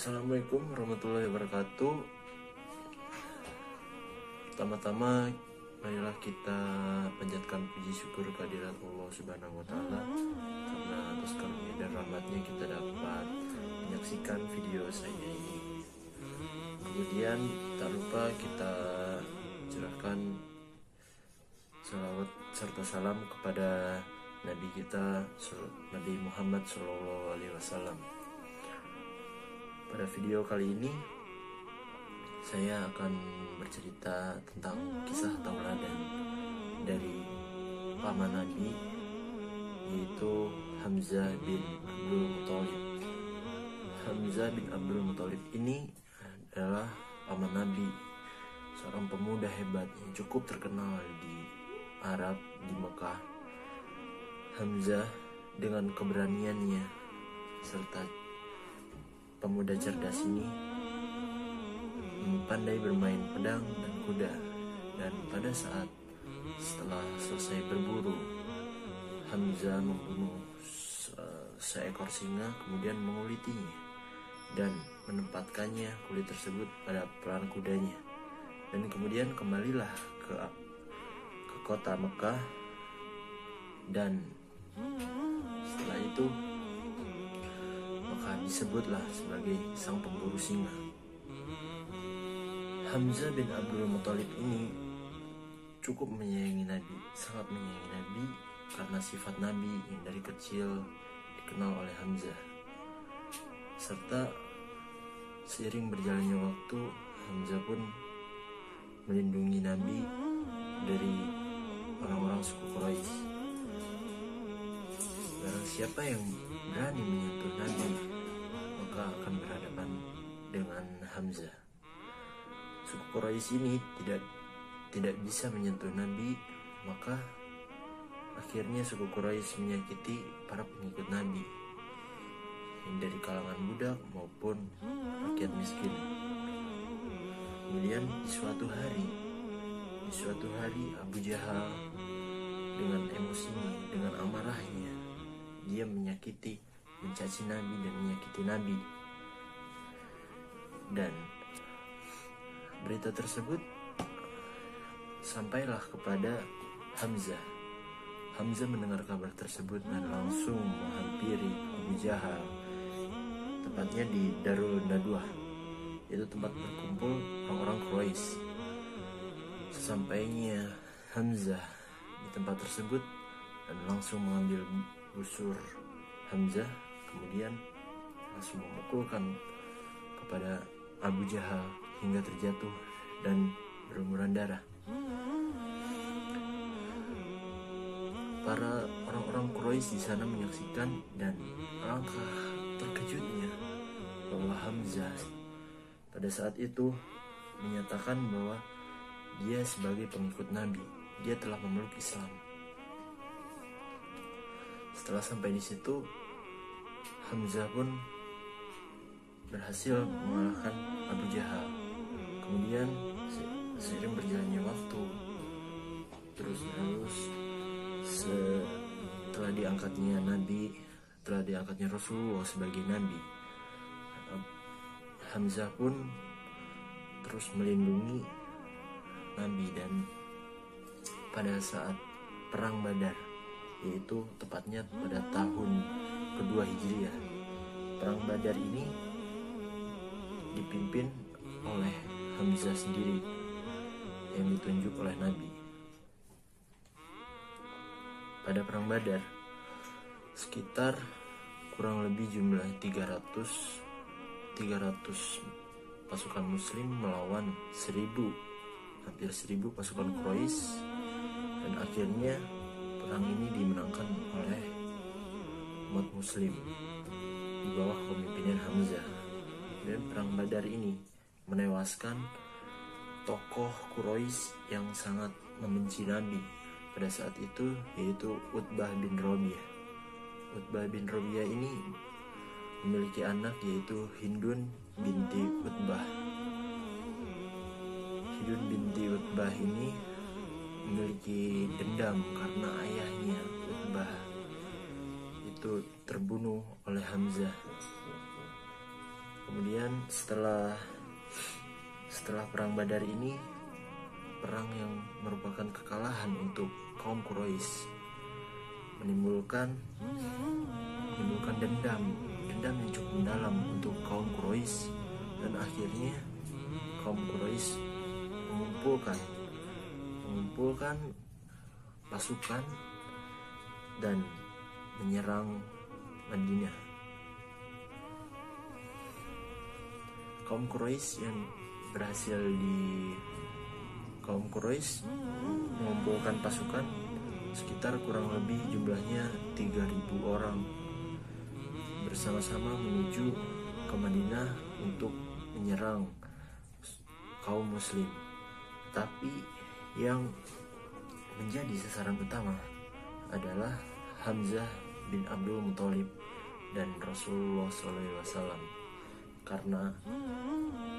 Assalamualaikum warahmatullahi wabarakatuh. Pertama-tama, marilah kita panjatkan puji syukur kehadirat Allah Subhanahu wa Ta'ala, karena atas karunia dan rahmatnya kita dapat menyaksikan video saya ini. Kemudian tak lupa kita curahkan salawat serta salam kepada Nabi kita, Nabi Muhammad SAW. Pada video kali ini saya akan bercerita tentang kisah tauladan dari paman Nabi, yaitu Hamzah bin Abdul Muthalib. Hamzah bin Abdul Muthalib ini adalah paman Nabi, seorang pemuda hebat yang cukup terkenal di Arab, di Mekah. Hamzah dengan keberaniannya serta pemuda cerdas ini pandai bermain pedang dan kuda, dan pada saat setelah selesai berburu, Hamzah membunuh seekor singa, kemudian mengulitinya dan menempatkannya kulit tersebut pada peran kudanya, dan kemudian kembalilah ke kota Mekah, dan setelah itu maka disebutlah sebagai sang pemburu singa. Hamzah bin Abdul Muthalib ini cukup menyayangi Nabi, sangat menyayangi Nabi, karena sifat Nabi yang dari kecil dikenal oleh Hamzah. Serta seiring berjalannya waktu, Hamzah pun melindungi Nabi dari orang-orang suku Quraisy. Barang siapa yang berani menyentuh Nabi, maka akan berhadapan dengan Hamzah. Suku Quraisy ini tidak bisa menyentuh Nabi, maka akhirnya suku Quraisy menyakiti para pengikut Nabi, yang dari kalangan budak maupun rakyat miskin. Kemudian di suatu hari Abu Jahal dengan emosinya, dengan amarahnya, dia menyakiti, mencaci Nabi dan menyakiti Nabi. Dan berita tersebut sampailah kepada Hamzah. Hamzah mendengar kabar tersebut dan langsung menghampiri Abu Jahal, tepatnya di Darul Nadwah, yaitu tempat berkumpul orang-orang Quraisy. Sesampainya Hamzah di tempat tersebut dan langsung mengambil busur Hamzah, kemudian langsung memukulkan kepada Abu Jahal hingga terjatuh dan berlumuran darah. Para orang-orang Quraisy di sana menyaksikan, dan alangkah terkejutnya bahwa Hamzah pada saat itu menyatakan bahwa dia sebagai pengikut Nabi, dia telah memeluk Islam. Setelah sampai di situ, Hamzah pun berhasil mengalahkan Abu Jahal. Kemudian seiring berjalannya waktu, terus setelah diangkatnya Rasulullah sebagai Nabi, Hamzah pun terus melindungi Nabi. Dan pada saat perang Badar, yaitu tepatnya pada tahun kedua Hijriah, perang Badar ini dipimpin oleh Hamzah sendiri yang ditunjuk oleh Nabi. Pada perang Badar, sekitar kurang lebih jumlah 300 pasukan muslim melawan hampir 1000 pasukan Quraisy, dan akhirnya perang ini dimenangkan oleh umat muslim di bawah kepemimpinan Hamzah. Dan perang Badar ini menewaskan tokoh Quraisy yang sangat membenci Nabi pada saat itu, yaitu Utbah bin Rabi'ah. Utbah bin Rabi'ah ini memiliki anak, yaitu Hindun binti Utbah. Hindun binti Utbah ini memiliki dendam karena ayahnya Utbah itu terbunuh oleh Hamzah. Kemudian setelah perang Badar ini, perang yang merupakan kekalahan untuk kaum Quraisy, menimbulkan dendam yang cukup mendalam untuk kaum Quraisy, dan akhirnya kaum Quraisy mengumpulkan pasukan dan menyerang Madinah. Kaum Quraisy mengumpulkan pasukan sekitar kurang lebih jumlahnya 3.000 orang bersama-sama menuju ke Madinah untuk menyerang kaum muslim. Tapi yang menjadi sasaran utama adalah Hamzah bin Abdul Muthalib dan Rasulullah SAW, karena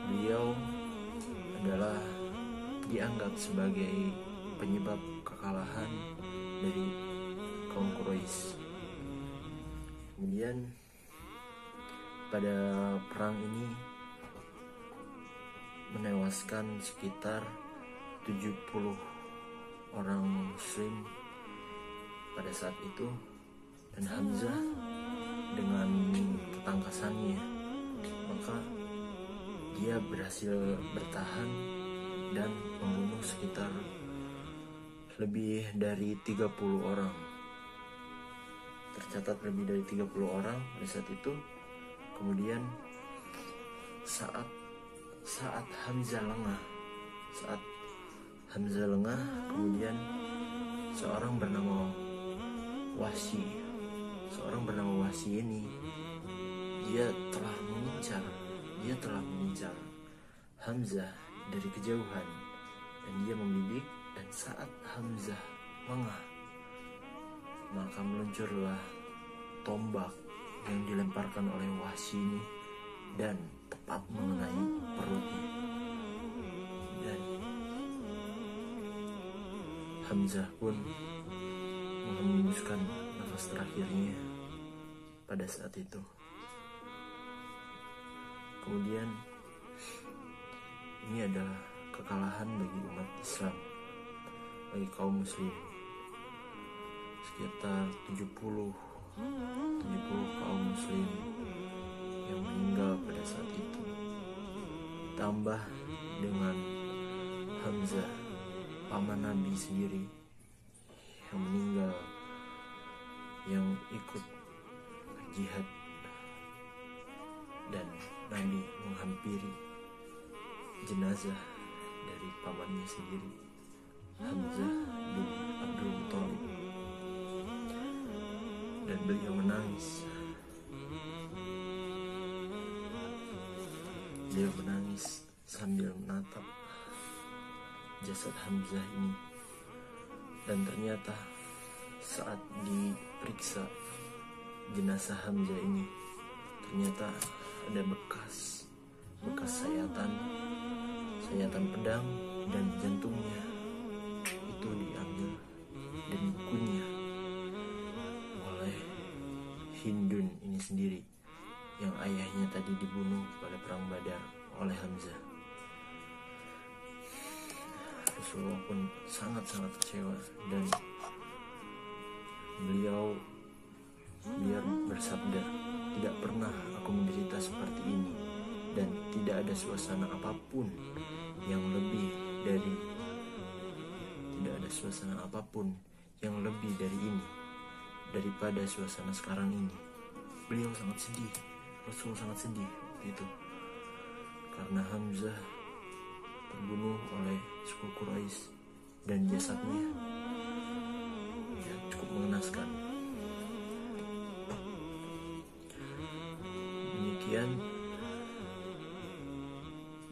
beliau adalah dianggap sebagai penyebab kekalahan dari kaum Quraisy. Kemudian pada perang ini menewaskan sekitar 70 orang muslim pada saat itu, dan Hamzah dengan ketangkasannya maka dia berhasil bertahan dan membunuh sekitar lebih dari 30 orang. Tercatat lebih dari 30 orang pada saat itu. Kemudian saat Hamzah lengah, kemudian seorang bernama Wahsy ini dia telah mengincar Hamzah dari kejauhan, dan dia membidik, dan saat Hamzah lengah maka meluncurlah tombak yang dilemparkan oleh Wahsy ini dan tepat mengenai perutnya, dan Hamzah pun menghembuskan nafas terakhirnya pada saat itu. Kemudian ini adalah kekalahan bagi umat Islam, bagi kaum muslim. Sekitar 70 kaum muslim yang meninggal pada saat itu, tambah dengan Hamzah, paman Nabi sendiri, yang meninggal, yang ikut jihad, dan Nabi menghampiri jenazah dari pamannya sendiri, Hamzah bin Abdul Muthalib, dan beliau menangis. Beliau menangis sambil menatap jasad Hamzah ini, dan ternyata saat diperiksa jenazah Hamzah ini, ternyata ada bekas sayatan pedang, dan jantungnya itu diambil dan dikunyah oleh Hindun ini sendiri, yang ayahnya tadi dibunuh pada perang Badar oleh Hamzah. Rasulullah pun sangat-sangat kecewa, dan beliau bersabda, "Tidak pernah aku menderita seperti ini, dan tidak ada suasana apapun yang lebih dari ini, daripada suasana sekarang ini." Beliau sangat sedih, Rasul sangat sedih itu, karena Hamzah terbunuh oleh suku Quraisy, dan jasadnya ya cukup mengenaskan.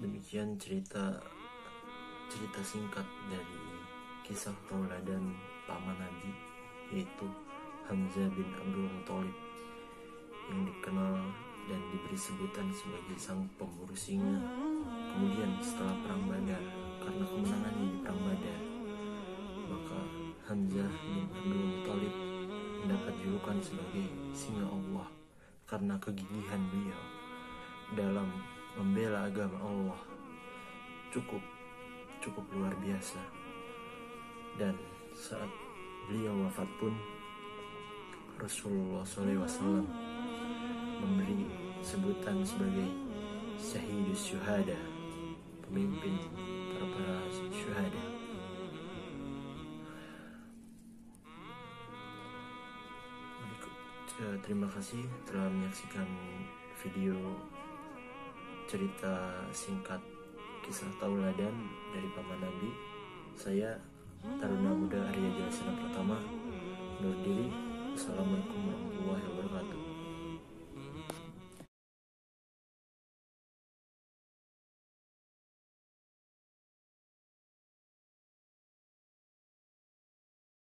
Demikian cerita singkat dari kisah tauladan paman Nabi, yaitu Hamzah bin Abdul Muthalib, yang dikenal dan diberi sebutan sebagai sang pemburu singa. Kemudian setelah perang Badar, karena kemenangannya di perang Badar, maka Hamzah bin Abdul Muthalib mendapat julukan sebagai singa Allah karena kegigihan beliau dalam membela agama Allah cukup luar biasa. Dan saat beliau wafat pun Rasulullah SAW memberi sebutan sebagai Syahidus Syuhada, pemimpin para syuhada. Terima kasih telah menyaksikan video cerita singkat kisah tauladan dari Paman Nabi. Saya Taruna Muda Arya Jalasana Pratama undur diri. Assalamualaikum warahmatullahi wabarakatuh.